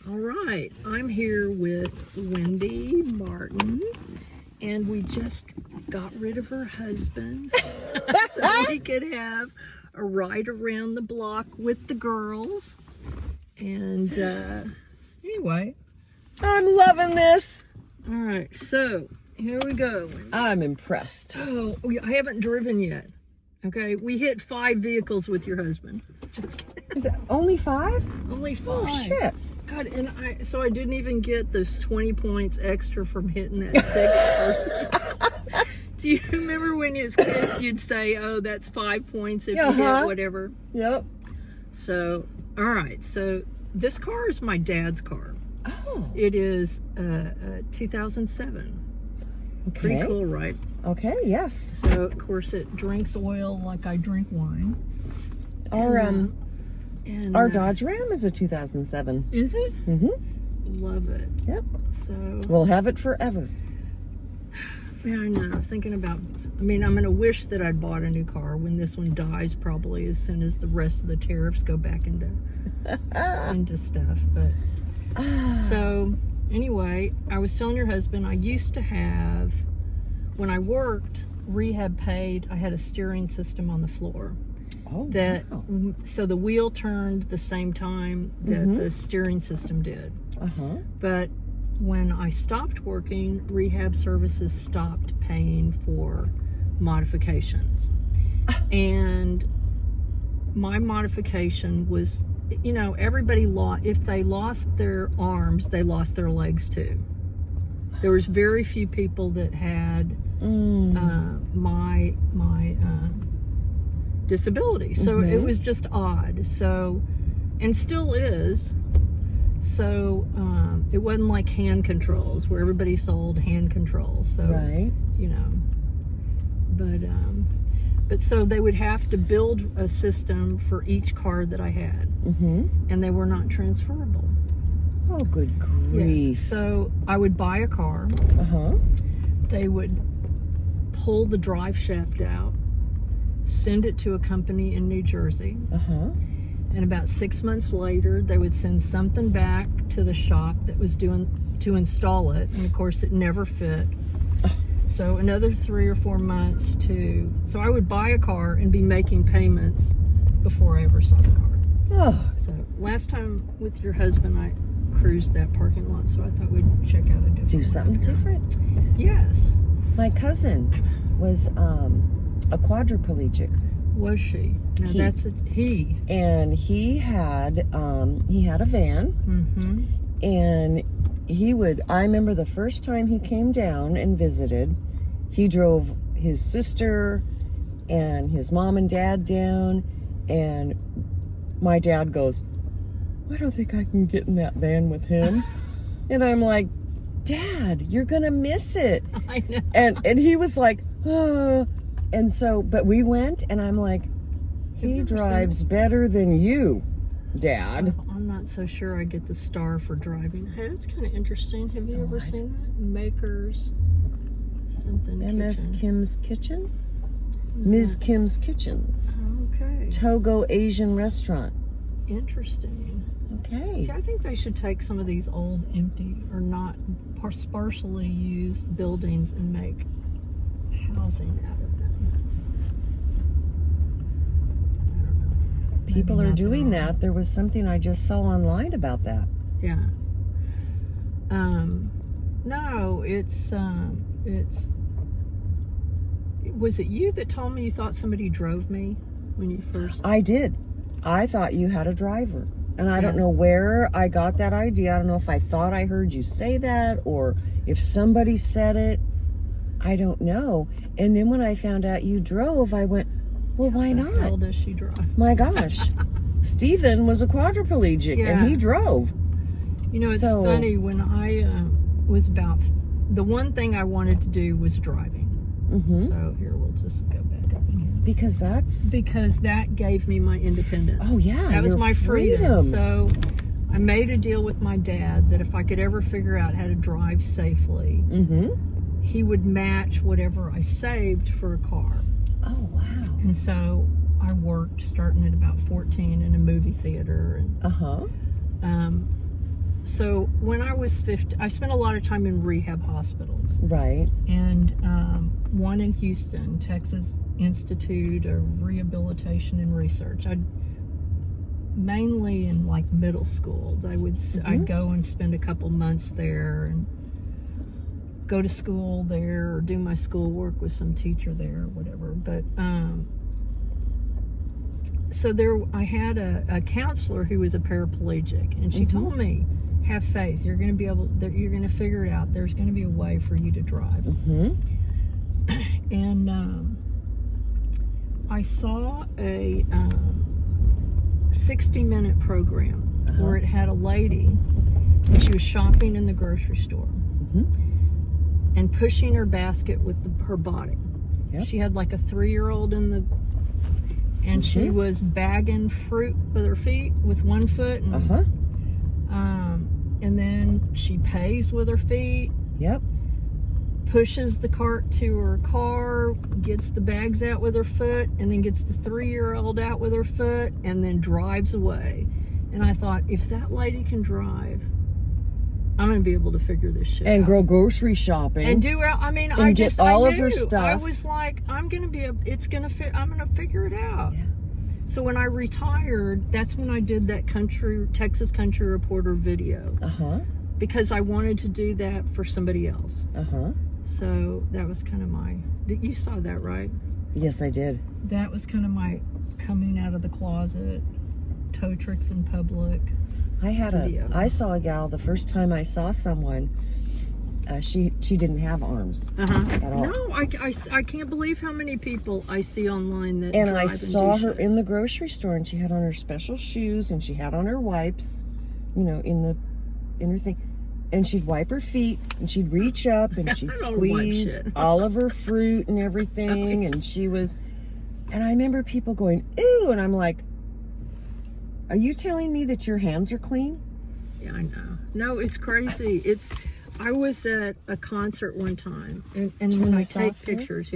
All right, I'm here with Wendy Martin, and we just got rid of her husband so we could have a ride around the block with the girls. And anyway, I'm loving this. all right, so here we go. I'm impressed. Oh, I haven't driven yet. Okay, we hit 5 vehicles with your husband. Just kidding. Is it only 5? Only 5. Oh shit. God, and I didn't even get those 20 points extra from hitting that 6th person. Do you remember when you was kids, you'd say, "Oh, that's 5 points if you hit whatever"? Yep. So, all right. So this car is my dad's car. Oh. It is 2007. Okay. Pretty cool, right? Okay. Yes. So of course it drinks oil like I drink wine. Our Dodge Ram is a 2007. Is it? Mm-hmm. Love it. Yep. So We'll have it forever. yeah, I know. Thinking about. I mean, I'm gonna wish that I'd bought a new car when this one dies, probably as soon as the rest of the tariffs go back into stuff. But so anyway, I was telling your husband I used to have, when I worked, rehab paid. I had a steering system on the floor. Oh. Wow. So the wheel turned the same time that the steering system did. Uh-huh. But when I stopped working, rehab services stopped paying for modifications. And my modification was, you know, everybody if they lost their arms, they lost their legs too. There was very few people that had my disability. So it was just odd. So, and still is. So it wasn't like hand controls where everybody sold hand controls. So, you know, but so they would have to build a system for each car that I had, and they were not transferable. Oh, good grief. Yes. So I would buy a car. They would pull the drive shaft out, send it to a company in New Jersey. And about 6 months later, they would send something back to the shop that was doing to install it. And of course, it never fit. So another 3 or 4 months so I would buy a car and be making payments before I ever saw the car. Oh. So last time with your husband, I cruised that parking lot. So I thought we'd check out a different Do something different. Yes. My cousin was a quadriplegic. Was she? Now that's a he. And he had a van. And I remember the first time he came down and visited, he drove his sister and his mom and dad down, and my dad goes, "I don't think I can get in that van with him." And I'm like, "Dad, you're gonna miss it." I know. And he was like, "Oh." And so, but we went, and I'm like, he drives better than you, Dad. Oh, I'm not so sure I get the star for driving. Hey, that's kind of interesting. Have you ever seen that? Makers something MS kitchen. Kim's Kitchen? Ms. Kim's Kitchens. Okay. Togo Asian restaurant. Interesting. Okay. See, I think they should take some of these old, empty, or not sparsely used buildings and make housing out of them. I don't know. People are doing that. There was something I just saw online about that. Yeah. No, it's was it you that told me you thought somebody drove me when you first? I did. I thought you had a driver. And I don't know where I got that idea. I don't know if I thought I heard you say that or if somebody said it. I don't know. And then when I found out you drove, I went, well, why not? How does she drive? My gosh. Stephen was a quadriplegic and he drove. You know, it's funny, when I was the one thing I wanted to do was driving. So here, we'll just go back up in here. Because that gave me my independence. Oh, yeah. That was my freedom. So I made a deal with my dad that if I could ever figure out how to drive safely, he would match whatever I saved for a car. Oh, wow. And so I worked starting at about 14 in a movie theater. And, so So when I was 50, I spent a lot of time in rehab hospitals. Right. And one in Houston, Texas Institute of Rehabilitation and Research. Mainly in like middle school. I'd go and spend a couple months there and go to school there or do my schoolwork with some teacher there or whatever. But so I had a counselor who was a paraplegic, and she told me, have faith, you're going to figure it out. There's going to be a way for you to drive. And I saw a 60-minute program where it had a lady, and she was shopping in the grocery store and pushing her basket with her body. She had like a 3-year-old and she was bagging fruit with her feet, with one foot. And then she pays with her feet. Pushes the cart to her car, gets the bags out with her foot, and then gets the 3-year-old out with her foot, and then drives away. And I thought, if that lady can drive, I'm going to be able to figure this shit out. And go grocery shopping. And get all of her stuff. I was like, I'm going to figure it out. So when I retired, that's when I did that Texas Country Reporter video. Because I wanted to do that for somebody else. So that was kind of you saw that, right? Yes, I did. That was kind of my coming out of the closet, toe tricks in public. I saw a gal the first time I saw someone. She didn't have arms at all. No, I can't believe how many people I see online that. And I saw her in the grocery store, and she had on her special shoes, and she had on her wipes, in her thing. And she'd wipe her feet, and she'd reach up, and she'd squeeze all of her fruit and everything, and and I remember people going, ew, and I'm like, are you telling me that your hands are clean? Yeah, I know. No, it's crazy. I was at a concert one time, and when I take pictures,